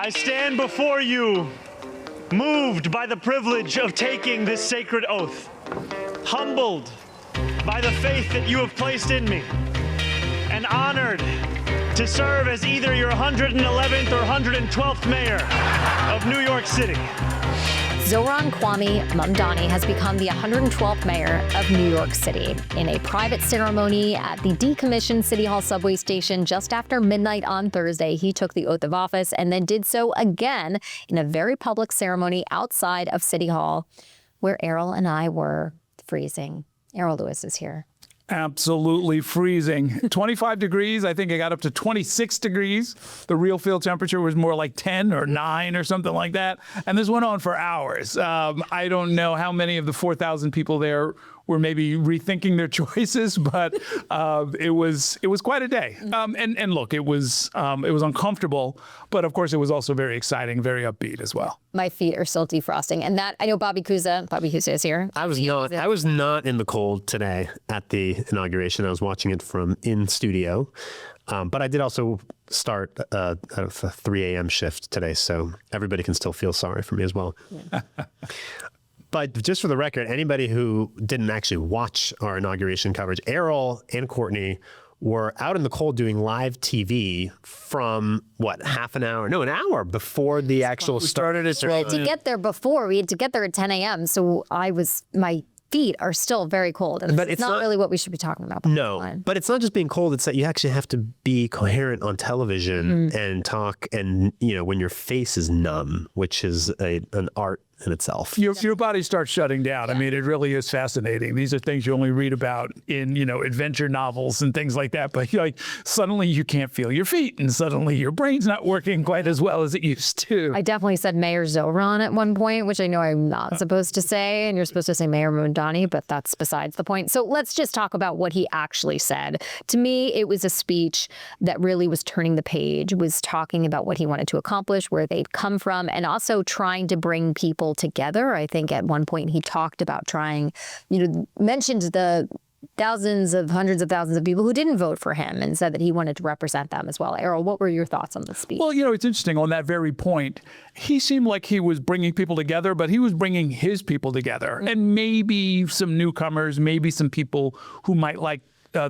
I stand before you, moved by the privilege of taking this sacred oath, humbled by the faith that you have placed in me, and honored to serve as either your 111th or 112th mayor of New York City. Zohran Mamdani has become the 112th mayor of New York City. In a private ceremony at the decommissioned City Hall subway station just after midnight on Thursday, he took the oath of office and then did so again in a very public ceremony outside of City Hall, where Errol and I were freezing. Errol Louis is here. Absolutely freezing. 25 degrees. I think it got up to 26 degrees. The real field temperature was more like 10 or 9 or something like that. And this went on for hours. I don't know how many of the 4,000 people there were maybe rethinking their choices, but it was quite a day. And look, it was uncomfortable, but of course it was also very exciting, very upbeat as well. My feet are still defrosting, and that I know Bobby Cuza is here. I was not in the cold today at the inauguration. I was watching it from in studio, but I did also start a 3 a.m. shift today, so everybody can still feel sorry for me as well. Yeah. But just for the record, anybody who didn't actually watch our inauguration coverage, Errol and Courtney were out in the cold doing live TV from, an hour before the actual started. We had to get there before. We had to get there at 10 a.m. So my feet are still very cold. And but it's not really what we should be talking about. No, but it's not just being cold. It's that you actually have to be coherent on television and talk. And, when your face is numb, which is an art in itself. Your body starts shutting down. Yeah. I mean, it really is fascinating. These are things you only read about in, adventure novels and things like that. But suddenly you can't feel your feet, and suddenly your brain's not working quite as well as it used to. I definitely said Mayor Zohran at one point, which I know I'm not supposed to say, and you're supposed to say Mayor Mamdani, but that's besides the point. So let's just talk about what he actually said. To me, it was a speech that really was turning the page, was talking about what he wanted to accomplish, where they'd come from, and also trying to bring people together. I think at one point he talked about mentioned the hundreds of thousands of people who didn't vote for him and said that he wanted to represent them as well. Errol, what were your thoughts on the speech? Well, it's interesting on that very point. He seemed like he was bringing people together, but he was bringing his people together and maybe some newcomers, maybe some people who might like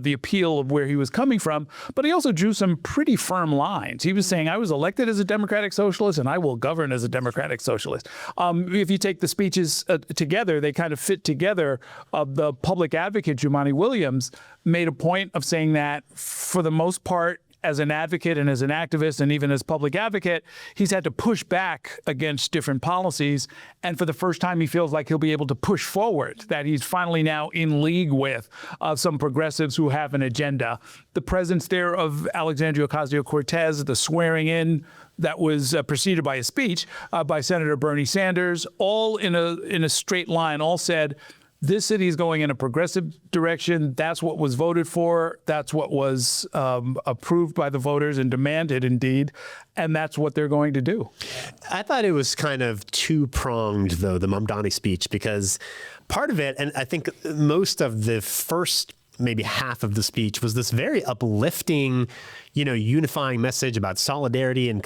the appeal of where he was coming from, but he also drew some pretty firm lines. He was saying, I was elected as a Democratic Socialist and I will govern as a Democratic Socialist. If you take the speeches together, they kind of fit together. The public advocate, Jumaane Williams, made a point of saying that for the most part, as an advocate and as an activist and even as public advocate, he's had to push back against different policies. And for the first time, he feels like he'll be able to push forward, that he's finally now in league with some progressives who have an agenda. The presence there of Alexandria Ocasio-Cortez, the swearing in that was preceded by a speech by Senator Bernie Sanders, all in a straight line, all said, this city is going in a progressive direction. That's what was voted for. That's what was approved by the voters and demanded, indeed. And that's what they're going to do. I thought it was kind of two-pronged, though, the Mamdani speech, because part of it, and I think most of the first maybe half of the speech, was this very uplifting, unifying message about solidarity and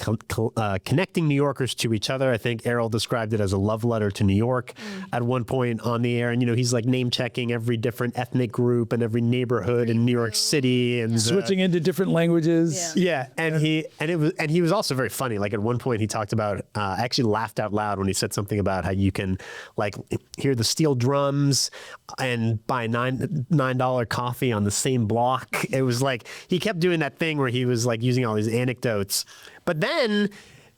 connecting New Yorkers to each other. I think Errol described it as a love letter to New York at one point on the air. And, he's like name checking every different ethnic group and every neighborhood in New York City and switching into different languages. Yeah. And he was also very funny. Like at one point he talked about, I actually laughed out loud when he said something about how you can like hear the steel drums and buy $9 coffee on the same block. It was like, he kept doing that thing where he was like using all these anecdotes, but then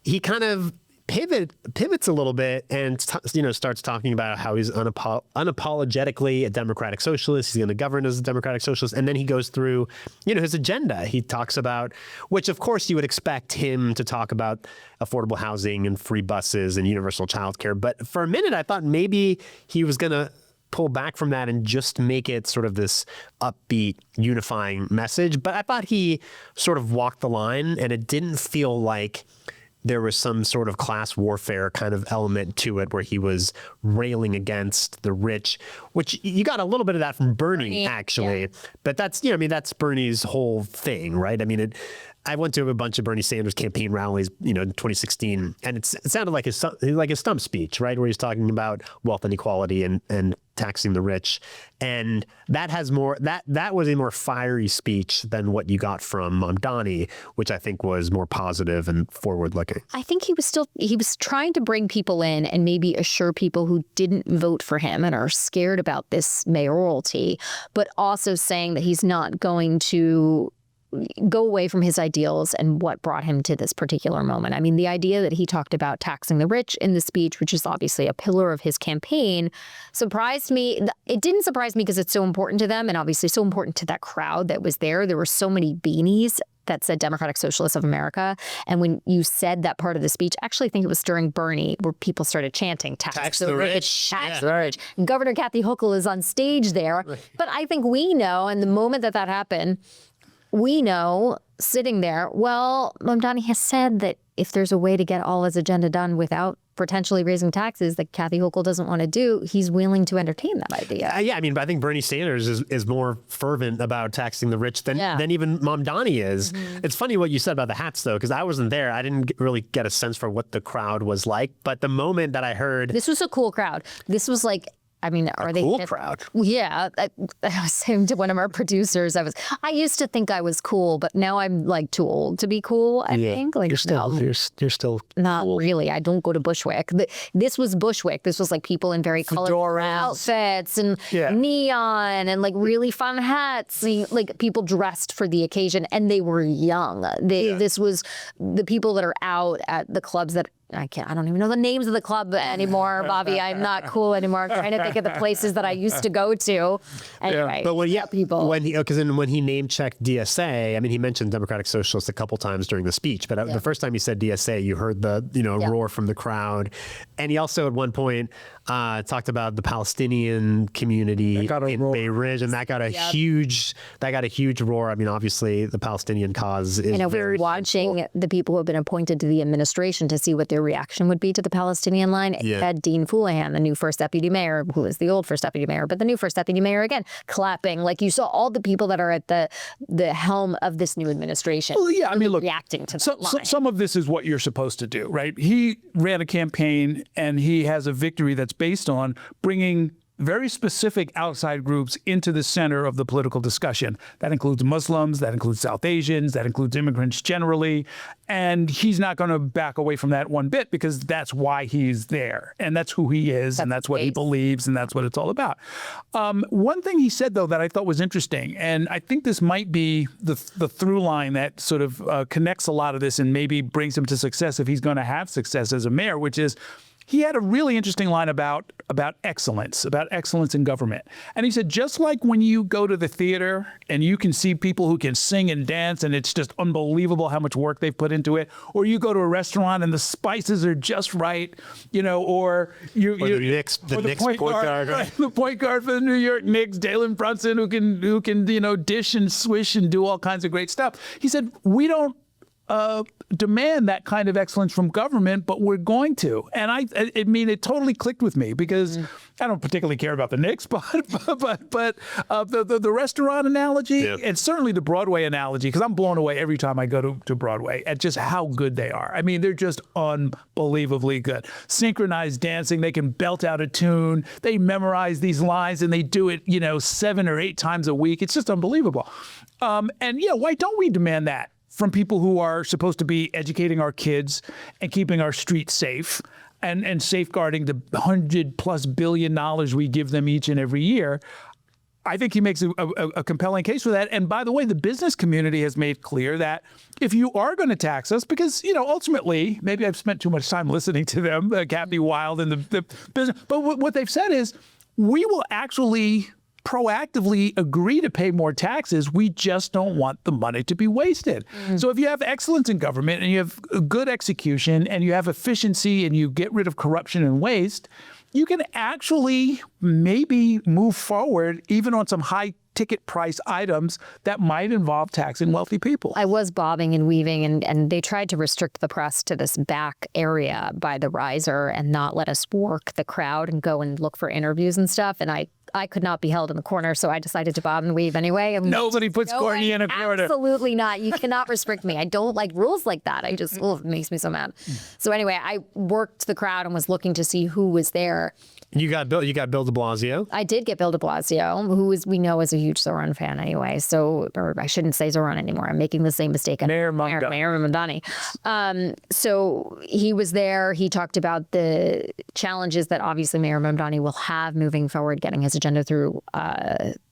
he kind of pivots a little bit and starts talking about how he's unapologetically a Democratic Socialist. He's going to govern as a Democratic Socialist, and then he goes through his agenda. He talks about, which of course you would expect him to talk about, affordable housing and free buses and universal childcare. But for a minute I thought maybe he was going to pull back from that and just make it sort of this upbeat, unifying message. But I thought he sort of walked the line, and it didn't feel like there was some sort of class warfare kind of element to it where he was railing against the rich, which you got a little bit of that from Bernie actually. Yeah. But that's, that's Bernie's whole thing, right? I mean, I went to a bunch of Bernie Sanders campaign rallies, in 2016, and it sounded like his stump speech, right, where he's talking about wealth inequality and taxing the rich, and that was a more fiery speech than what you got from Mamdani, which I think was more positive and forward looking. I think he was trying to bring people in and maybe assure people who didn't vote for him and are scared about this mayoralty, but also saying that he's not going to go away from his ideals and what brought him to this particular moment. I mean, the idea that he talked about taxing the rich in the speech, which is obviously a pillar of his campaign, surprised me. It didn't surprise me because it's so important to them and obviously so important to that crowd that was there. There were so many beanies that said Democratic Socialists of America. And when you said that part of the speech, I actually think it was during Bernie where people started chanting, tax the rich, tax the rich. And Governor Kathy Hochul is on stage there. But I think we know, and the moment that happened, we know sitting there, well, Mamdani has said that if there's a way to get all his agenda done without potentially raising taxes that Kathy Hochul doesn't want to do, he's willing to entertain that idea. Yeah, I mean, but I think Bernie Sanders is more fervent about taxing the rich than even Mamdani is. Mm-hmm. It's funny what you said about the hats, though, because I wasn't there. I didn't really get a sense for what the crowd was like. But the moment that I heard... This was a cool crowd. This was like... I mean, are they cool crowd? Yeah, I was saying to one of our producers, I used to think I was cool, but now I'm like too old to be cool. I think you're still not cool. Really. I don't go to Bushwick. This was Bushwick. This was like people in very colorful outfits and neon and like really fun hats. Like people dressed for the occasion, and they were young. This was the people that are out at the clubs that. I don't even know the names of the club anymore, Bobby. I'm not cool anymore. I'm trying to think of the places that I used to go to. Anyway, but when he name checked DSA, I mean, he mentioned Democratic Socialists a couple times during the speech, but the first time he said DSA, you heard the roar from the crowd, and he also at one point talked about the Palestinian community in Bay Ridge, and that got a huge roar. I mean, obviously the Palestinian cause is. We're watching the people who have been appointed to the administration to see what their reaction would be to the Palestinian line. It had Dean Foulahan, the new first deputy mayor, who is the old first deputy mayor, but the new first deputy mayor again, clapping. Like you saw all the people that are at the helm of this new administration. Well, yeah, I mean, look, reacting to that line. Some of this is what you're supposed to do, right? He ran a campaign and he has a victory that's based on bringing very specific outside groups into the center of the political discussion. That includes Muslims, that includes South Asians, that includes immigrants generally. And he's not going to back away from that one bit because that's why he's there. And that's who he is, and that's what he believes, and that's what it's all about. One thing he said, though, that I thought was interesting, and I think this might be the through line that sort of connects a lot of this and maybe brings him to success if he's going to have success as a mayor, which is he had a really interesting line about excellence in government. And he said, just like when you go to the theater and you can see people who can sing and dance and it's just unbelievable how much work they've put into it, or you go to a restaurant and the spices are just right, or the Knicks point guard, right? The point guard for the New York Knicks, Jalen Brunson, who can dish and swish and do all kinds of great stuff. He said, we don't demand that kind of excellence from government, but we're going to. And I mean, it totally clicked with me because I don't particularly care about the Knicks, but the restaurant analogy and certainly the Broadway analogy, because I'm blown away every time I go to Broadway at just how good they are. I mean, they're just unbelievably good. Synchronized dancing, they can belt out a tune, they memorize these lines, and they do it, 7 or 8 times a week. It's just unbelievable. Why don't we demand that from people who are supposed to be educating our kids and keeping our streets safe and safeguarding the $100+ billion we give them each and every year? I think he makes a compelling case for that. And by the way, the business community has made clear that if you are going to tax us, because, ultimately, maybe I've spent too much time listening to them, Kathy Wild and the business, but what they've said is we will actually proactively agree to pay more taxes. We just don't want the money to be wasted. So if you have excellence in government and you have good execution and you have efficiency and you get rid of corruption and waste, you can actually maybe move forward even on some high ticket price items that might involve taxing wealthy people. I was bobbing and weaving, and they tried to restrict the press to this back area by the riser and not let us work the crowd and go and look for interviews and stuff. And I I could not be held in the corner, so I decided to bob and weave anyway. Nobody puts Courtney in a corner. Absolutely not. You cannot restrict me. I don't like rules like that. I just, it makes me so mad. So anyway, I worked the crowd and was looking to see who was there. You got Bill de Blasio. I did get Bill de Blasio, who we know is a huge Zohran fan anyway. So, or I shouldn't say Zohran anymore. I'm making the same mistake. Mayor Mamdani. So he was there. He talked about the challenges that obviously Mayor Mamdani will have moving forward, getting his agenda through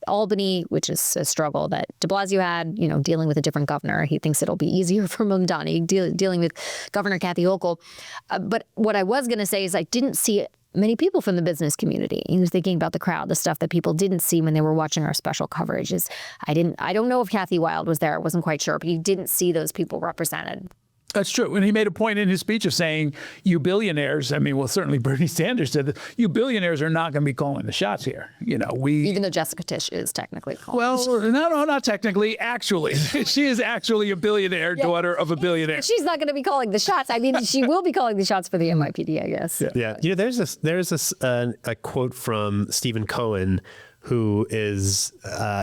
Albany, which is a struggle that de Blasio had, dealing with a different governor. He thinks it'll be easier for Mamdani dealing with Governor Kathy Hochul. But what I was going to say is I didn't see many people from the business community. He was thinking about the crowd, the stuff that people didn't see when they were watching our special coverage. I don't know if Kathy Wild was there. I wasn't quite sure, but you didn't see those people represented. That's true. And he made a point in his speech of saying, you billionaires, certainly Bernie Sanders said that, you billionaires are not going to be calling the shots here. Even though Jessica Tisch is technically calling. Well, no, not technically. Actually, she is actually a billionaire, daughter of a billionaire. She's not going to be calling the shots. She will be calling the shots for the NYPD, I guess. Yeah. There's a quote from Stephen Cohen, who is,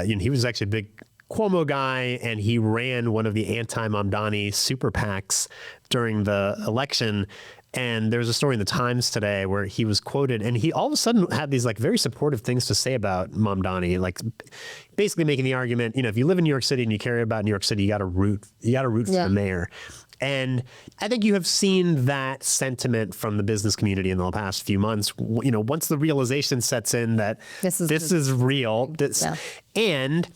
he was actually a big Cuomo guy, and he ran one of the anti-Mamdani super PACs during the election. And there's a story in the Times today where he was quoted, and he all of a sudden had these very supportive things to say about Mamdani, basically making the argument, if you live in New York City and you care about New York City, you got to root for the mayor. And I think you have seen that sentiment from the business community in the past few months. Once the realization sets in that this is real, and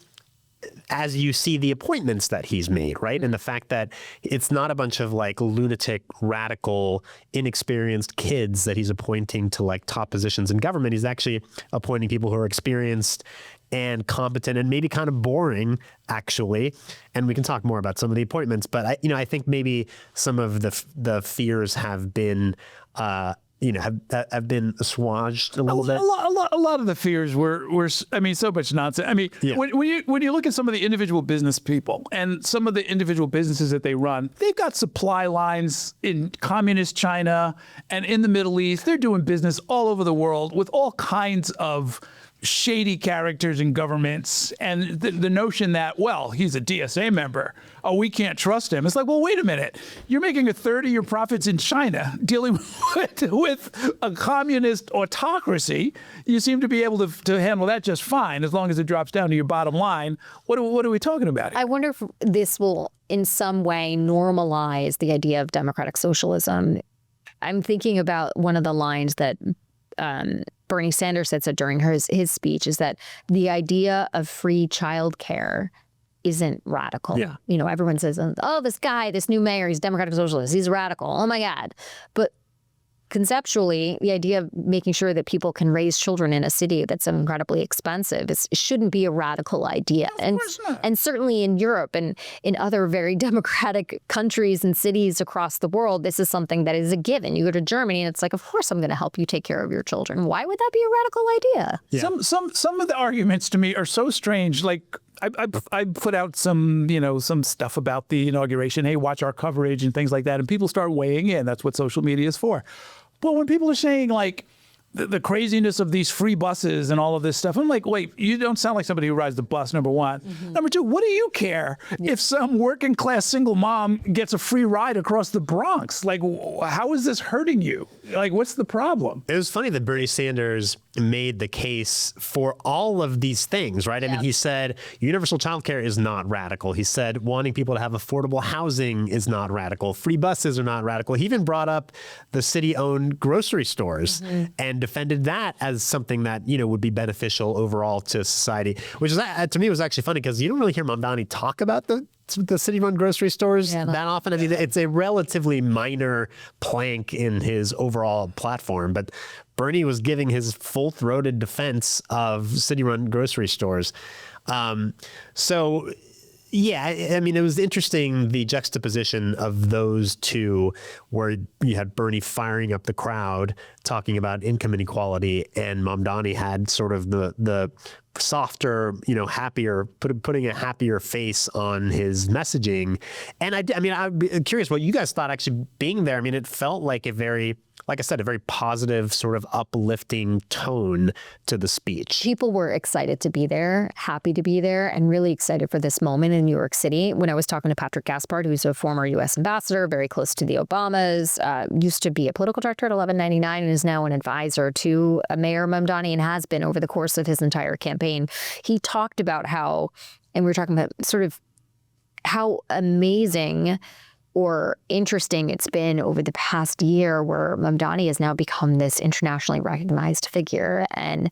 as you see the appointments that he's made, right? And the fact that it's not a bunch of lunatic, radical, inexperienced kids that he's appointing to top positions in government. He's actually appointing people who are experienced and competent and maybe kind of boring, actually. And we can talk more about some of the appointments. But I think maybe some of the fears have been have been assuaged a little bit. A lot of the fears were so much nonsense. When you look at some of the individual business people and some of the individual businesses that they run, they've got supply lines in communist China and in the Middle East. They're doing business all over the world with all kinds of shady characters in governments, and the notion that, he's a DSA member, we can't trust him. It's well, wait a minute. You're making a third of your profits in China dealing with a communist autocracy. You seem to be able to handle that just fine as long as it drops down to your bottom line. What are we talking about here? I wonder if this will in some way normalize the idea of democratic socialism. I'm thinking about one of the lines that Bernie Sanders said during his speech, is that the idea of free childcare isn't radical. Yeah. Everyone says, this new mayor, he's democratic socialist, he's radical. Oh my God. But conceptually, the idea of making sure that people can raise children in a city that's incredibly expensive shouldn't be a radical idea. Of course not. And certainly in Europe and in other very democratic countries and cities across the world, this is something that is a given. You go to Germany and it's of course I'm going to help you take care of your children. Why would that be a radical idea? Yeah. Some of the arguments to me are so strange. I put out some stuff about the inauguration. Hey, watch our coverage and things like that. And people start weighing in. That's what social media is for. But when people are saying the craziness of these free buses and all of this stuff, I'm wait, you don't sound like somebody who rides the bus, number one. Mm-hmm. Number two, what do you care if some working class single mom gets a free ride across the Bronx? How is this hurting you? What's the problem? It was funny that Bernie Sanders made the case for all of these things, right? Yeah. He said universal childcare is not radical. He said wanting people to have affordable housing is not radical. Free buses are not radical. He even brought up the city-owned grocery stores and defended that as something that, would be beneficial overall to society, which is, to me, was actually funny because you don't really hear Mamdani talk about the city-run grocery stores that often. It's a relatively minor plank in his overall platform, but Bernie was giving his full-throated defense of city-run grocery stores. Yeah, it was interesting, the juxtaposition of those two, where you had Bernie firing up the crowd, talking about income inequality, and Mamdani had sort of the softer, happier, putting a happier face on his messaging. And I'd be curious what you guys thought actually being there. I mean, it felt like like I said, a very positive, sort of uplifting tone to the speech. People were excited to be there, happy to be there, and really excited for this moment in New York City. When I was talking to Patrick Gaspard, who's a former U.S. ambassador, very close to the Obamas, used to be a political director at 1199 and is now an advisor to Mayor Mamdani and has been over the course of his entire campaign. He talked about how, and we were talking about sort of how amazing or interesting it's been over the past year where Mamdani has now become this internationally recognized figure and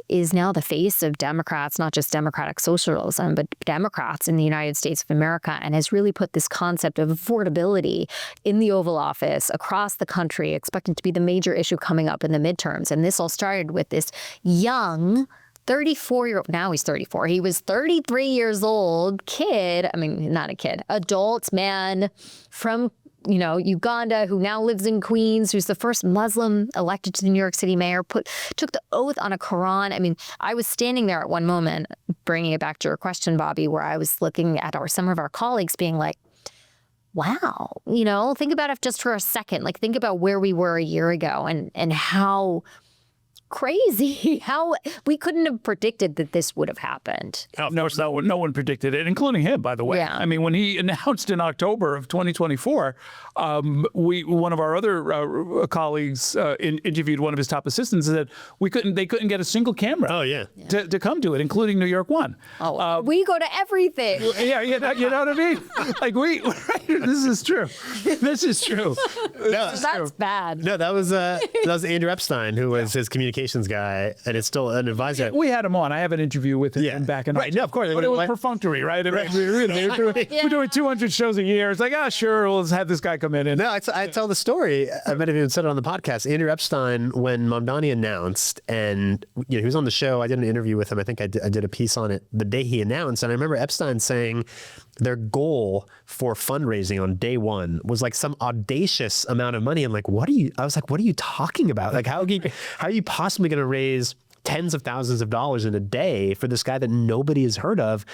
is now the face of Democrats, not just democratic socialism, but Democrats in the United States of America, and has really put this concept of affordability in the Oval Office across the country, expected to be the major issue coming up in the midterms. And this all started with this young 34-year-old, now he's 34. He was 33 years old, kid, I mean, not a kid, adult man from, Uganda, who now lives in Queens, who's the first Muslim elected to the New York City mayor, took the oath on a Quran. I mean, I was standing there at one moment, bringing it back to your question, Bobby, where I was looking at some of our colleagues being like, wow, think about it just for a second. Like, think about where we were a year ago and how crazy, how we couldn't have predicted that this would have happened. Of course, no one predicted it, including him, by the way. Yeah. I mean, when he announced in October of 2024, one of our other colleagues interviewed one of his top assistants and said they couldn't get a single camera. Oh yeah. To come to it, including New York One. Oh, we go to everything. Yeah, you know what I mean? Like this is true. This is true. That's bad. No, that was Andrew Epstein, who was his communications guy, and it's still an advisor. We had him on. I have an interview with him back in. Right. No, of course. But it was perfunctory, right? We're doing 200 shows a year. It's like, sure, we'll have this guy come in. And no, I tell the story. I might have even said it on the podcast. Andrew Epstein, when Mamdani announced, and he was on the show. I did an interview with him. I think I did a piece on it the day he announced, and I remember Epstein saying their goal for fundraising on day one was like some audacious amount of money. I'm like, I was like, what are you talking about? Like, how are you possibly going to raise tens of thousands of dollars in a day for this guy that nobody has heard of?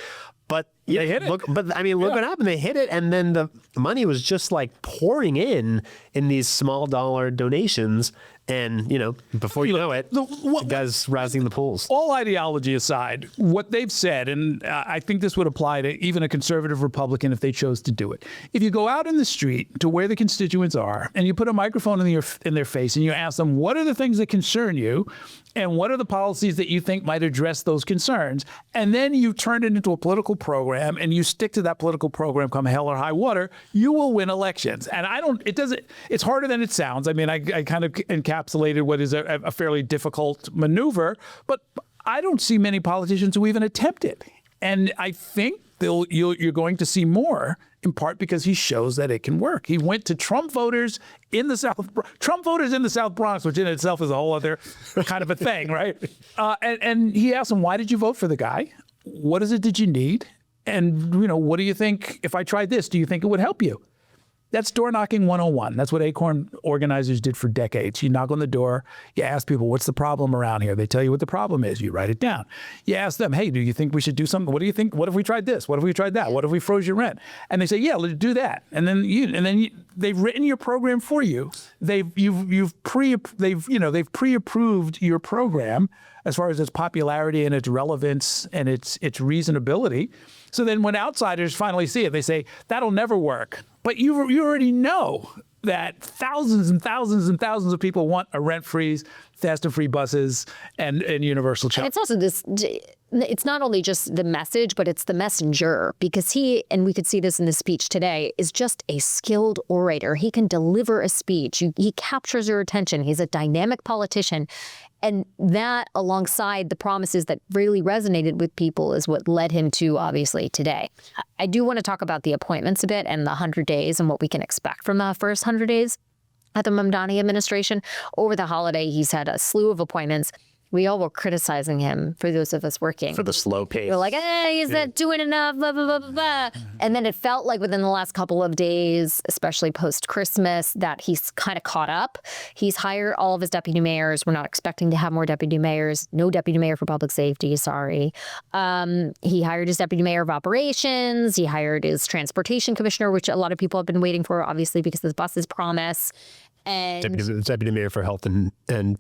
But they hit it. Look what happened. They hit it, and then the money was just like pouring in these small dollar donations. And, before you know it, the guy's rousing the pools. All ideology aside, what they've said, and I think this would apply to even a conservative Republican if they chose to do it. If you go out in the street to where the constituents are and you put a microphone in their face and you ask them, what are the things that concern you and what are the policies that you think might address those concerns? And then you turn it into a political program and you stick to that political program come hell or high water, you will win elections. And it's harder than it sounds. I mean, I kind of encapsulated what is a fairly difficult maneuver, but I don't see many politicians who even attempt it. And I think you're going to see more, in part because he shows that it can work. He went to Trump voters in the South Bronx, which in itself is a whole other kind of a thing, right? And he asked them, why did you vote for the guy? What is it that you need? And, what do you think, if I tried this, do you think it would help you? That's door knocking 101. That's what Acorn organizers did for decades. You knock on the door, you ask people, what's the problem around here? They tell you what the problem is. You write it down. You ask them, hey, do you think we should do something? What do you think? What if we tried this? What if we tried that? What if we froze your rent? And they say, yeah, let's do that. And then they've written your program for you. They've pre-approved your program as far as its popularity and its relevance and its reasonability. So then when outsiders finally see it, they say, that'll never work. But you already know that thousands and thousands and thousands of people want a rent freeze, fast and free buses, and universal child. It's also it's not only just the message, but it's the messenger, because he, and we could see this in the speech today, is just a skilled orator. He can deliver a speech. He captures your attention. He's a dynamic politician. And that, alongside the promises that really resonated with people, is what led him to, obviously, today. I do want to talk about the appointments a bit and the 100 days and what we can expect from the first 100 days at the Mamdani administration. Over the holiday, he's had a slew of appointments. We all were criticizing him, for those of us working. For the slow pace. We're like, hey, is that doing enough? Blah, blah, blah, blah, blah. And then it felt like within the last couple of days, especially post-Christmas, that he's kind of caught up. He's hired all of his deputy mayors. We're not expecting to have more deputy mayors. No deputy mayor for public safety, sorry. He hired his deputy mayor of operations. He hired his transportation commissioner, which a lot of people have been waiting for, obviously, because the buses promise. And Deputy Mayor for Health and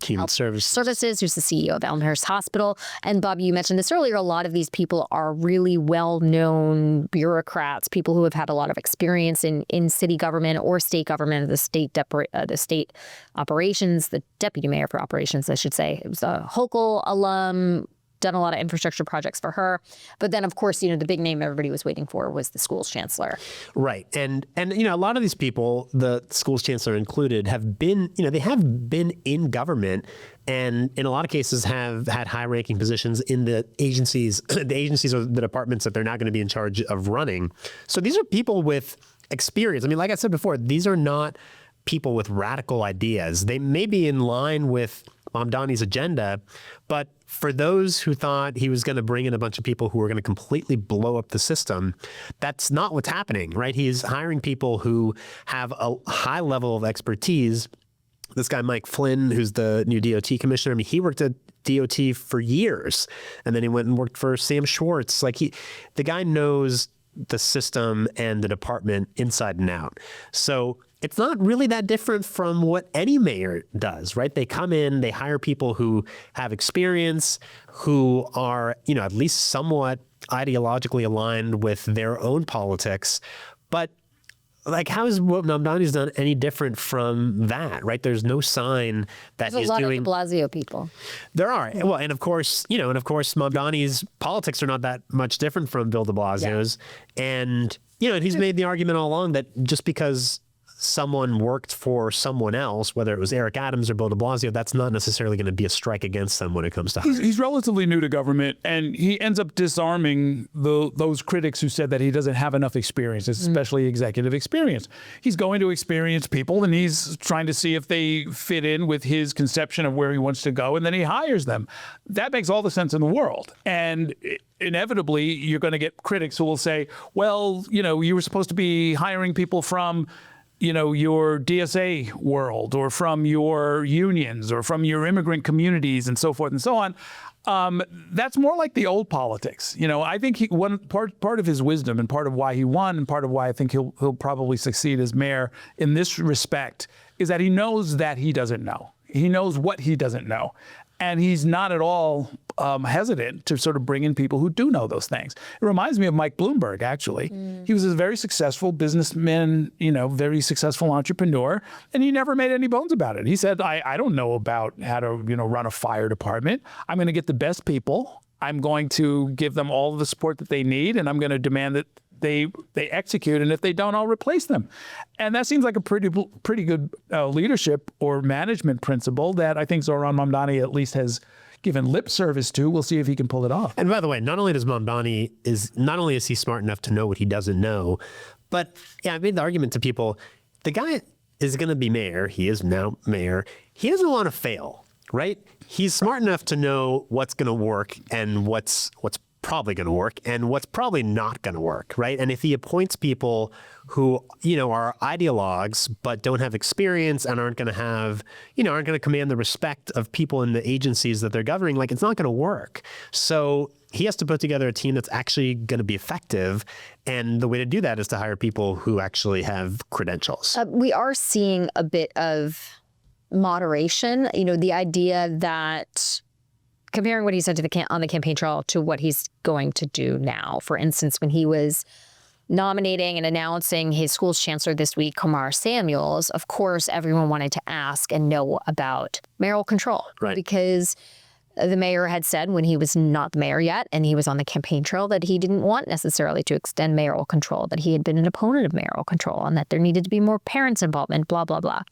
Human Services, who's the CEO of Elmhurst Hospital. And Bobby, you mentioned this earlier, a lot of these people are really well-known bureaucrats, people who have had a lot of experience in city government or state government, the state operations, the deputy mayor for operations, I should say. It was a Hochul alum, done a lot of infrastructure projects for her. But then, of course, the big name everybody was waiting for was the school's chancellor. Right. And a lot of these people, the school's chancellor included, have been, they have been in government and in a lot of cases have had high-ranking positions in the agencies or the departments that they're now going to be in charge of running. So these are people with experience. I mean, like I said before, these are not people with radical ideas. They may be in line with Mamdani's agenda, but for those who thought he was going to bring in a bunch of people who were going to completely blow up the system, that's not what's happening, right? He's hiring people who have a high level of expertise. This guy, Mike Flynn, who's the new DOT commissioner, I mean, he worked at DOT for years, and then he went and worked for Sam Schwartz. The guy knows the system and the department inside and out. So it's not really that different from what any mayor does, right? They come in, they hire people who have experience, who are, at least somewhat ideologically aligned with their own politics. But how is what Mamdani's done any different from that, right? There's no sign that There's he's a lot doing. of de Blasio people. There are. Well, and of course, Mamdani's politics are not that much different from Bill de Blasio's. Yeah. And, he's made the argument all along that just because someone worked for someone else, whether it was Eric Adams or Bill de Blasio, that's not necessarily going to be a strike against them when it comes to hiring. He's relatively new to government, and he ends up disarming those critics who said that he doesn't have enough experience, especially executive experience. He's going to experienced people, and he's trying to see if they fit in with his conception of where he wants to go, and then he hires them. That makes all the sense in the world. And inevitably, you're going to get critics who will say, well, you were supposed to be hiring people from your DSA world or from your unions or from your immigrant communities and so forth and so on. That's more like the old politics. I think one part of his wisdom and part of why he won and part of why I think he'll probably succeed as mayor in this respect is that he knows that he doesn't know. He knows what he doesn't know. And he's not at all hesitant to sort of bring in people who do know those things. It reminds me of Mike Bloomberg, actually. He was a very successful businessman, very successful entrepreneur, and he never made any bones about it. He said, I don't know about how to, run a fire department. I'm going to get the best people. I'm going to give them all of the support that they need, and I'm going to demand that they execute, and if they don't, I'll replace them. And that seems like a pretty good leadership or management principle that I think Zohran Mamdani at least has given lip service to. We'll see if he can pull it off. And by the way, not only is he smart enough to know what he doesn't know, but I made the argument to people, the guy is going to be mayor. He is now mayor. He doesn't want to fail, right? He's smart enough to know what's going to work and what's probably going to work and what's probably not going to work, right? And if he appoints people who, are ideologues but don't have experience and aren't going to command the respect of people in the agencies that they're governing, it's not going to work. So he has to put together a team that's actually going to be effective. And the way to do that is to hire people who actually have credentials. We are seeing a bit of moderation, the idea that comparing what he said on the campaign trail to what he's going to do now. For instance, when he was nominating and announcing his school's chancellor this week, Kamar Samuels, of course, everyone wanted to ask and know about mayoral control. Right. Because the mayor had said when he was not the mayor yet and he was on the campaign trail that he didn't want necessarily to extend mayoral control, that he had been an opponent of mayoral control and that there needed to be more parents' involvement, blah, blah, blah.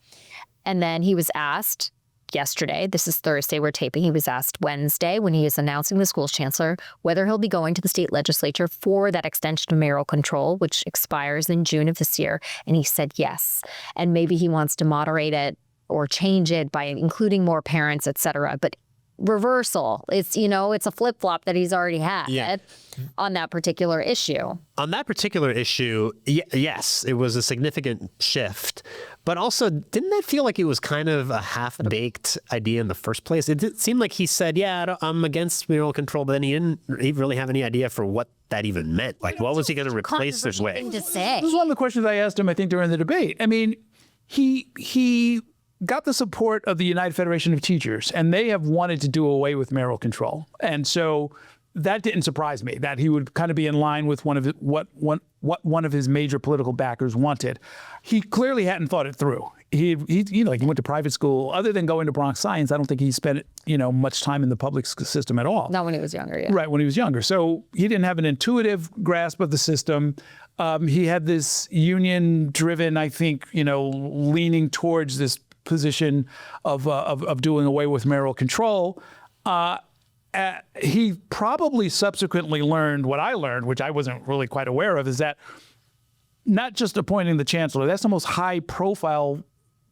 And then he was asked yesterday, this is Thursday, we're taping, he was asked Wednesday when he is announcing the school's chancellor whether he'll be going to the state legislature for that extension of mayoral control, which expires in June of this year. And he said yes. And maybe he wants to moderate it or change it by including more parents, et cetera. But reversal. It's, it's a flip-flop that he's already had on that particular issue. On that particular issue, yes, it was a significant shift. But also, didn't that feel like it was kind of a half-baked idea in the first place? It seemed like he said, I'm against mayoral control, but then he didn't really have any idea for what that even meant. Like, what was he going to replace it with? Thing to say. This is one of the questions I asked him, I think, during the debate. I mean, he got the support of the United Federation of Teachers, and they have wanted to do away with mayoral control. And so that didn't surprise me, that he would kind of be in line with what one of his major political backers wanted. He clearly hadn't thought it through. He went to private school. Other than going to Bronx Science, I don't think he spent much time in the public system at all. Not when he was younger, yeah. Right, when he was younger. So he didn't have an intuitive grasp of the system. He had this union-driven, I think, leaning towards this position of doing away with mayoral control. He probably subsequently learned what I learned, which I wasn't really quite aware of, is that not just appointing the chancellor, that's the most high-profile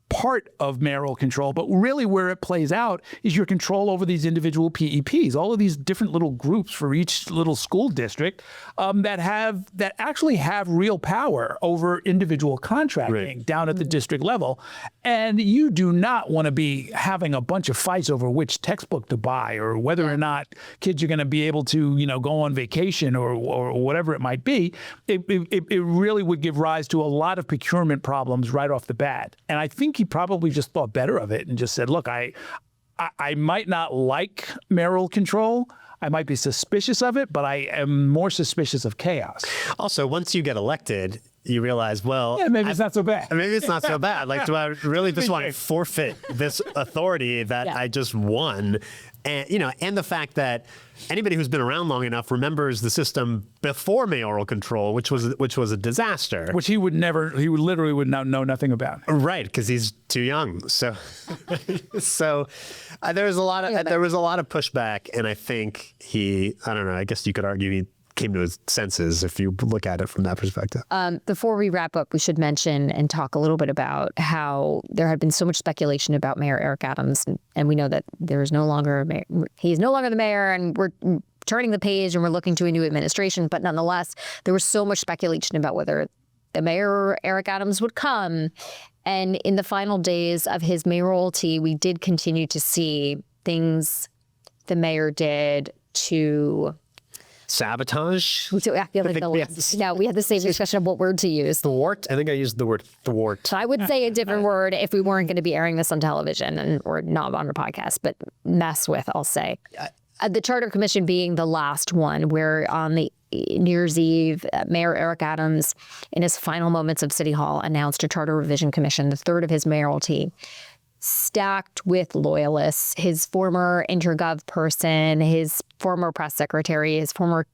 part of mayoral control, but really where it plays out is your control over these individual PEPs, all of these different little groups for each little school district that actually have real power over individual contracting down at the district level. And you do not want to be having a bunch of fights over which textbook to buy or whether or not kids are going to be able to, go on vacation or whatever it might be. It really would give rise to a lot of procurement problems right off the bat. And I think he probably just thought better of it and just said, look, I might not like mayoral control. I might be suspicious of it, but I am more suspicious of chaos. Also, once you get elected, you realize, maybe it's not so bad. Maybe it's not so bad. Like, do I really just want to forfeit this authority that I just won? And, and the fact that anybody who's been around long enough remembers the system before mayoral control, which was a disaster. Which he would literally would know nothing about. Right, because he's too young. So, there was a lot of pushback, and I think I don't know, I guess you could argue he came to his senses if you look at it from that perspective. Before we wrap up, we should mention and talk a little bit about how there had been so much speculation about Mayor Eric Adams, and we know that there is no longer a mayor. He's no longer the mayor, and we're turning the page and we're looking to a new administration. But nonetheless, there was so much speculation about whether the mayor Eric Adams would come. And in the final days of his mayoralty, we did continue to see things the mayor did to sabotage? So I feel like we had the same discussion of what word to use. Thwart? I think I used the word thwart. So I would say a different word if we weren't going to be airing this on television or not on a podcast, but mess with, I'll say. The Charter Commission being the last one, where on the New Year's Eve, Mayor Eric Adams, in his final moments of City Hall, announced a Charter Revision Commission, the third of his mayoralty, stacked with loyalists, his former intergov person, his former press secretary, his former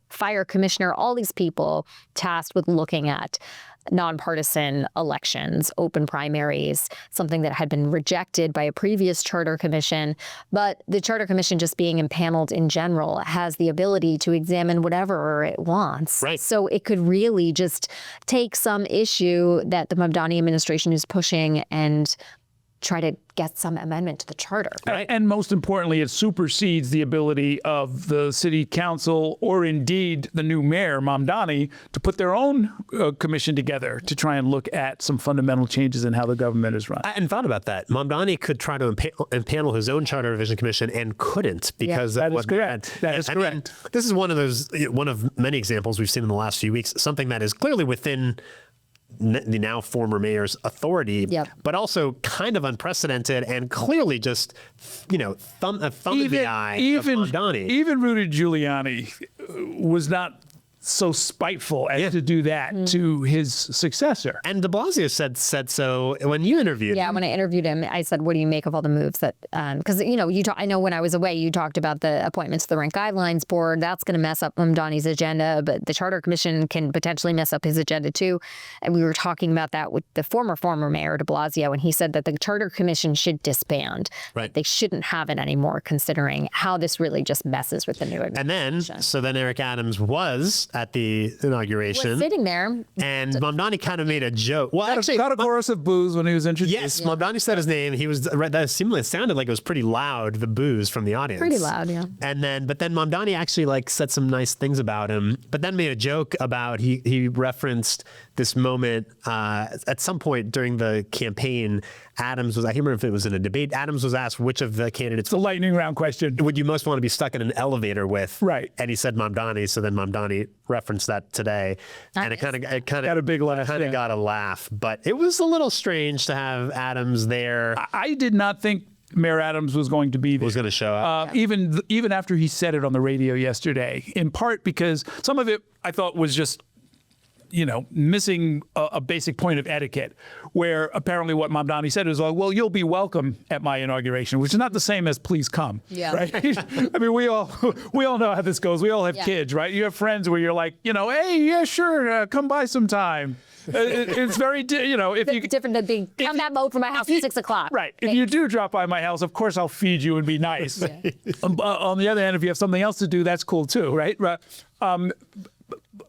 fire commissioner, all these people tasked with looking at nonpartisan elections, open primaries, something that had been rejected by a previous charter commission. But the charter commission, just being impaneled in general, has the ability to examine whatever it wants. Right. So it could really just take some issue that the Mamdani administration is pushing and try to get some amendment to the charter. Right. And most importantly, it supersedes the ability of the city council or indeed the new mayor, Mamdani, to put their own commission together to try and look at some fundamental changes in how the government is run. I hadn't thought about that. Mamdani could try to impanel his own charter revision commission and couldn't because that is correct. That is correct. This is one of many examples we've seen in the last few weeks, something that is clearly within the now former mayor's authority, but also kind of unprecedented and clearly just, thumb in the eye of Mamdani. Even Rudy Giuliani was not so spiteful as to do that to his successor. And de Blasio said so when you interviewed him. Yeah, when I interviewed him, I said, what do you make of all the moves that, because, I know when I was away, you talked about the appointments to the Rent Guidelines Board. That's going to mess up Mamdani's agenda, but the Charter Commission can potentially mess up his agenda too. And we were talking about that with the former mayor de Blasio, and he said that the Charter Commission should disband. Right. They shouldn't have it anymore, considering how this really just messes with the new administration. And then Eric Adams was at the inauguration. Was sitting there. And Mamdani kind of made a joke. Well, actually, Got a chorus of boos when he was introduced. yes, Mamdani said his name. He was that seemingly sounded like it was pretty loud, the boos from the audience. Pretty loud, yeah. But then Mamdani actually like said some nice things about him, but then made a joke about he referenced this moment at some point during the campaign. Adams was, I can't remember if it was in a debate. Adams was asked which of the candidates It's a lightning round question. would you most want to be stuck in an elevator with? Right. And he said Mamdani. So then Mamdani referenced that today, and it kind of Got a big laugh, kind of yeah. got a laugh. But it was a little strange to have Adams there. I did not think Mayor Adams was going to be there. Was going to show up. Even after he said it on the radio yesterday, in part because some of it I thought was just, missing a basic point of etiquette, where apparently what Mamdani said is, well, you'll be welcome at my inauguration, which is not the same as please come. Yeah. Right? I mean, we all know how this goes. We all have kids, right? You have friends where you're like, hey, yeah, sure, come by sometime. It's very, if you Different than being, come that boat from my house at 6 o'clock. Right. If you do drop by my house, of course I'll feed you and be nice. On the other hand, if you have something else to do, that's cool too, right?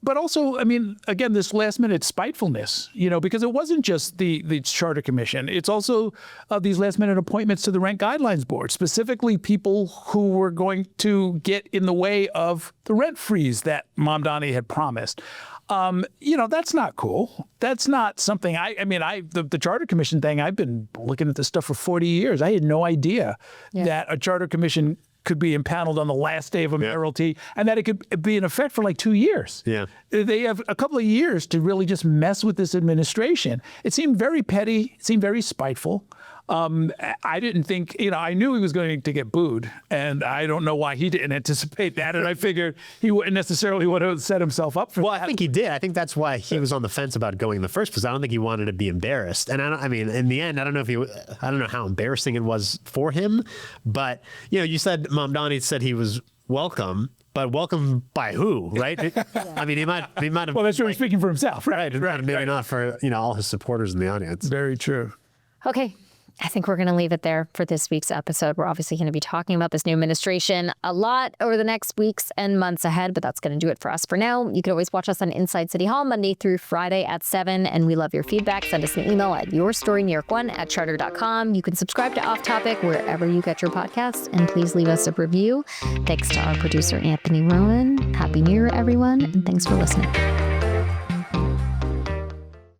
But also, I mean, again, this last minute spitefulness, because it wasn't just the Charter Commission. It's also these last minute appointments to the Rent Guidelines Board, specifically people who were going to get in the way of the rent freeze that Mamdani had promised. That's not cool. That's not something the Charter Commission thing, I've been looking at this stuff for 40 years. I had no idea that a Charter Commission could be impaneled on the last day of a mayoralty, and that it could be in effect for like 2 years. Yeah. They have a couple of years to really just mess with this administration. It seemed very petty. It seemed very spiteful. I didn't think, I knew he was going to get booed, and I don't know why he didn't anticipate that. And I figured he wouldn't necessarily want to set himself up for that. I think he did. I think that's why he was on the fence about going in the first place. I don't think he wanted to be embarrassed. And in the end, I don't know how embarrassing it was for him. But, you said Mamdani said he was welcome. But welcome by who, right? I mean, he might have. Well, that's really speaking for himself, right? Maybe not for all his supporters in the audience. Very true. Okay. I think we're going to leave it there for this week's episode. We're obviously going to be talking about this new administration a lot over the next weeks and months ahead, but that's going to do it for us for now. You can always watch us on Inside City Hall Monday through Friday at 7, and we love your feedback. Send us an email at yourstoryNewYork1@charter.com. You can subscribe to Off Topic wherever you get your podcasts, and please leave us a review. Thanks to our producer, Anthony Rowan. Happy New Year, everyone, and thanks for listening.